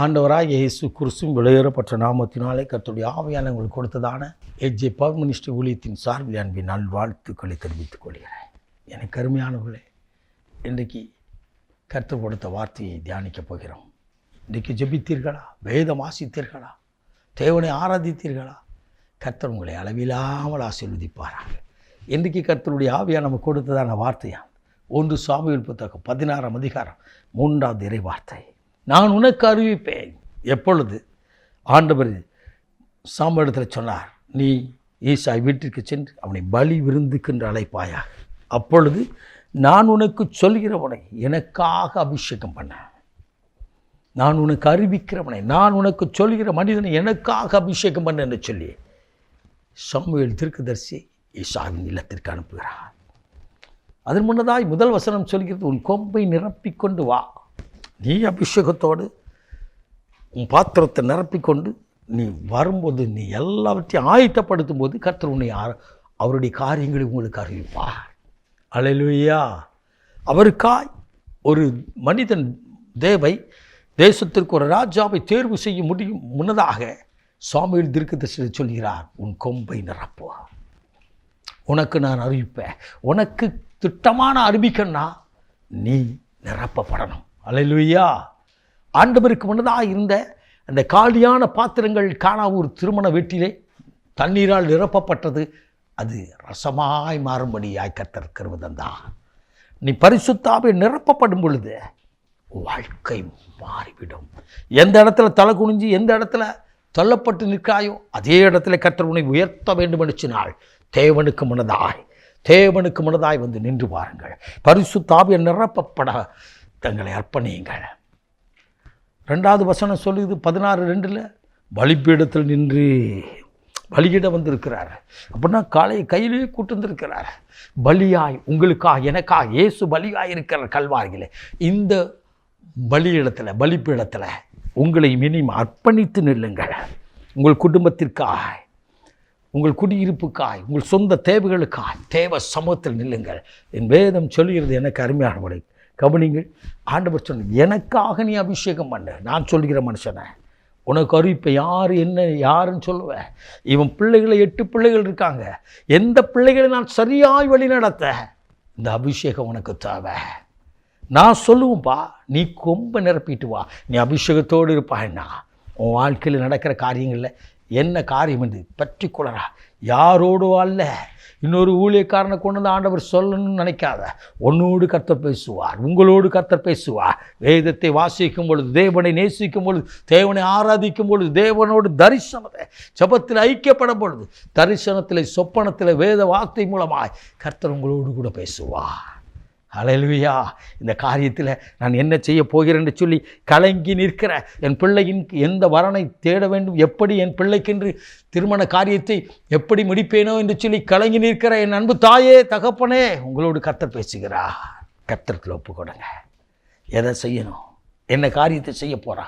ஆண்டவராகிய இயேசு கிறிஸ்துவின் விலையேறப்பட்ட நாமத்தினாலே கர்த்தருடைய ஆவியான உங்களுக்கு கொடுத்ததான எஜ்ஜே பவர் மினிஸ்ட்ரி ஊழியத்தின் சார்பில் அன்பின் நல்வாழ்த்துக்களை தெரிவித்துக் கொள்கிறேன். எனக்கு அருமையானவர்களே, இன்றைக்கு கர்த்தர் கொடுத்த வார்த்தையை தியானிக்கப் போகிறோம். இன்றைக்கு ஜெபித்தீர்களா? வேதம் வாசித்தீர்களா? தேவனை ஆராதித்தீர்களா? கர்த்தர் உங்களை அளவில்லாமல் ஆசீர்வதிப்பாராக. இன்றைக்கு கர்த்தருடைய ஆவியா நமக்கு கொடுத்ததான வார்த்தையாம் 1 சாமுவேல் புத்தகம் 16ஆம் அதிகாரம் 3வது இறை வார்த்தை. நான் உனக்கு அறிவிப்பேன். எப்பொழுது ஆண்டவர் சாமுவேலிடத்தில் சொன்னார், நீ ஈசாய் வீட்டிற்கு சென்று அவனை பலி விருந்துக்கென்று அழைப்பாயாக. அப்பொழுது நான் உனக்கு சொல்கிறவனை எனக்காக அபிஷேகம் பண்ண, நான் உனக்கு அறிவிக்கிறவனை, நான் உனக்கு சொல்கிற மனிதனை எனக்காக அபிஷேகம் பண்ண என்று சொல்லி சாமுவேல் தீர்க்கதரிசி ஈசாயின் இல்லத்திற்கு அனுப்புகிறார். அதன் முன்னதாய் முதல் வசனம் சொல்கிறது, உன் கொம்பை நிரப்பிக்கொண்டு வா. நீ அபிஷேகத்தோடு உன் பாத்திரத்தை நிரப்பிக்கொண்டு நீ வரும்போது, நீ எல்லாவற்றையும் ஆயத்தப்படுத்தும் போது கர்த்தர் உன்னை அவருடைய காரியங்களை உங்களுக்கு அறிவிப்பார். அல்லேலூயா. அவருக்காய் ஒரு மனிதன் தேசத்திற்கு ஒரு ராஜாவை தேர்வு செய்ய முடியும் முன்னதாக சாமுவேல் தீர்க்கதரிசி சொல்கிறார், உன் கொம்பை நிரப்பு, உனக்கு நான் அறிவிப்பேன். உனக்கு திட்டமான அறிவிக்கன்னா நீ நிரப்பப்படணும். அல்லேலூயா. ஆண்டவருக்கு முன்னதாக இருந்த அந்த காலியான பாத்திரங்கள் கானாவூர் திருமண வீட்டிலே தண்ணீரால் நிரப்பப்பட்டது. அது ரசமாய் மாறும்படியாய் கர்த்தர் கிருபை தந்தார். நீ பரிசுத்தாவே நிரப்பப்படும் பொழுது வாழ்க்கை மாறிவிடும். எந்த இடத்துல தலை குனிஞ்சு எந்த இடத்துல தள்ளப்பட்டு நிற்காயோ அதே இடத்துல கர்த்தர் உன்னை உயர்த்த வேண்டும் என்று சொன்னால் தேவனுக்கு முன்னதாய் வந்து நின்று பாருங்கள். பரிசுத்தாவிய நிரப்பப்பட தங்களை அர்ப்பணியுங்கள். 2வது வசனம் சொல்லுது 16:2 பலிப்பீடத்தில் நின்று பலியிட வந்திருக்கிறார். அப்படின்னா கையிலேயே கூட்டு வந்திருக்கிறார். பலியாய் உங்களுக்காக எனக்காக இயேசு பலியாய் இருக்கிற கல்வாரிகளே, இந்த பலிப்பீடத்தில் உங்களை மினிமம் அர்ப்பணித்து நில்லுங்கள். உங்கள் குடும்பத்திற்காய், உங்கள் குடியிருப்புக்காய், உங்கள் சொந்த தேவைகளுக்காய் தேவ சமூகத்தில் நில்லுங்கள். என் வேதம் சொல்கிறது. எனக்கு அருமையானவரை கவனிங்கள். ஆண்டவர் சொன்ன, எனக்காக நீ அபிஷேகம் பண்ண. நான் சொல்கிற மனுஷனை உனக்கு அறிவிப்பை யாருன்னு சொல்லுவேன். இவன் பிள்ளைகளை 8 பிள்ளைகள் இருக்காங்க. எந்த பிள்ளைகளை நான் சரியாய் வழி நடத்த இந்த அபிஷேகம் உனக்கு தேவை. நான் சொல்லுவேன்ப்பா, நீ கொம்ப நிரப்பிட்டு வா. நீ அபிஷேகத்தோடு இருப்பாய்னா உன் வாழ்க்கையில் நடக்கிற காரியங்களில் என்ன காரியம் என்று பற்றி கொள்ளறா. யாரோடு அல்ல, இன்னொரு ஊழியக்காரனை கொண்டு வந்து ஆண்டவர் சொல்லணும்னு நினைக்காத. உன்னோடு கர்த்தர் பேசுவார், உங்களோடு கர்த்தர் பேசுவார். வேதத்தை வாசிக்கும் பொழுது, தேவனை நேசிக்கும் பொழுது, தேவனை ஆராதிக்கும் பொழுது, தேவனோடு தரிசனத்தை ஜெபத்தில் ஐக்கியப்படும் பொழுது, தரிசனத்தில் சொப்பனத்தில் வேத வார்த்தை மூலமாய் கர்த்தர் உங்களோடு கூட பேசுவார். அல்லேலூயா. இந்த காரியத்தில் நான் என்ன செய்ய போகிறேன் என்று சொல்லி கலங்கி நிற்கிற என் பிள்ளையின் எந்த வரனை தேட வேண்டும், எப்படி என் பிள்ளைக்கென்று திருமண காரியத்தை எப்படி முடிப்பேனோ என்று சொல்லி கலங்கி நிற்கிற என் அன்பு தாயே, தகப்பனே, உங்களோடு கர்த்தர் பேசுகிறார். கர்த்தருக்கு ஒப்பு கொடுங்க. எதை செய்யணும், என்ன காரியத்தை செய்ய போகிறா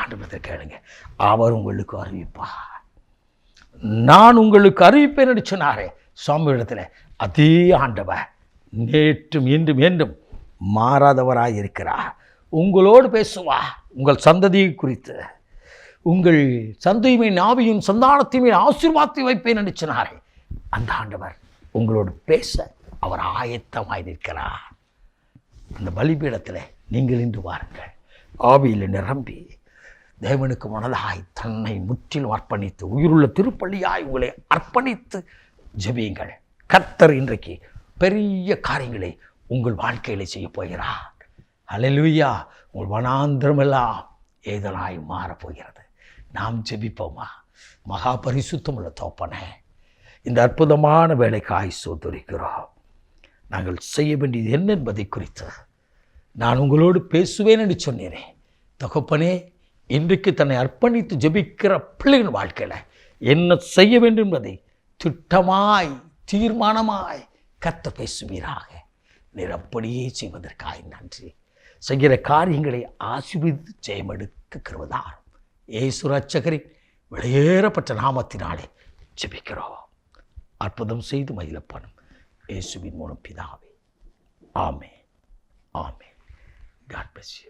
ஆண்டவரை கேளுங்க. அவர் உங்களுக்கு அறிவிப்பார். நான் உங்களுக்கு அறிவிப்பேன் என்று சொன்னாரே சாமுவேலிடத்தில், அதே ஆண்டவர் நேற்றும் இன்றும் என்றும் மாறாதவராய் இருக்கிறார். உங்களோடு பேசுவார். உங்கள் சந்ததியை குறித்து, உங்கள் சந்ததியுமே ஆவியும் சந்தானத்தையுமே ஆசீர்வாதத்தை வைப்பேன் என்று சொன்னாரே அந்த ஆண்டவர் உங்களோடு பேச அவர் ஆயத்தமாய் நிற்கிறார். அந்த பலிபீடத்தில் நீங்கள் இன்று வாருங்கள். ஆவியில் நிரம்பி தேவனுக்கு மனதாய் தன்னை முற்றிலும் அர்ப்பணித்து உயிருள்ள திருப்பள்ளியாய் உங்களை அர்ப்பணித்து ஜெபியுங்கள். கர்த்தர் இன்றைக்கு பெரிய காரியங்களை உங்கள் வாழ்க்கையில் செய்ய போகிறார். அல்லேலூயா. உங்கள் வனாந்திரமெல்லாம் ஏதனாய் மாறப்போகிறது. நாம் ஜெபிப்போமா? மகா பரிசுத்தமுள்ள தகப்பனே, இந்த அற்புதமான வேலைக்காய் சோதரிக்கிறோம். நாங்கள் செய்ய வேண்டியது என்ன என்பதை குறித்து நான் உங்களோடு பேசுவேன் என்று சொன்னேனே தகப்பனே, இன்றைக்கு தன்னை அர்ப்பணித்து ஜெபிக்கிற பிள்ளைகள் வாழ்க்கையில் என்ன செய்ய வேண்டும் என்பதை திட்டமாய் தீர்மானமாய் கர்த்தர் பேசுவீராக. நீர் அப்படியே செய்வதற்காக நன்றி. செய்கிற காரியங்களை ஆசீர்வதித்து ஜெயமெடுக்க கிருபைதாரும். இயேசு இரட்சகரின் வெளியேறப்பட்ட நாமத்தினாலே ஜெபிக்கிறோம். அற்புதம் செய்து மகிழப்படும் இயேசுவின் மூலம் பிதாவே. ஆமென். ஆமென். God bless you.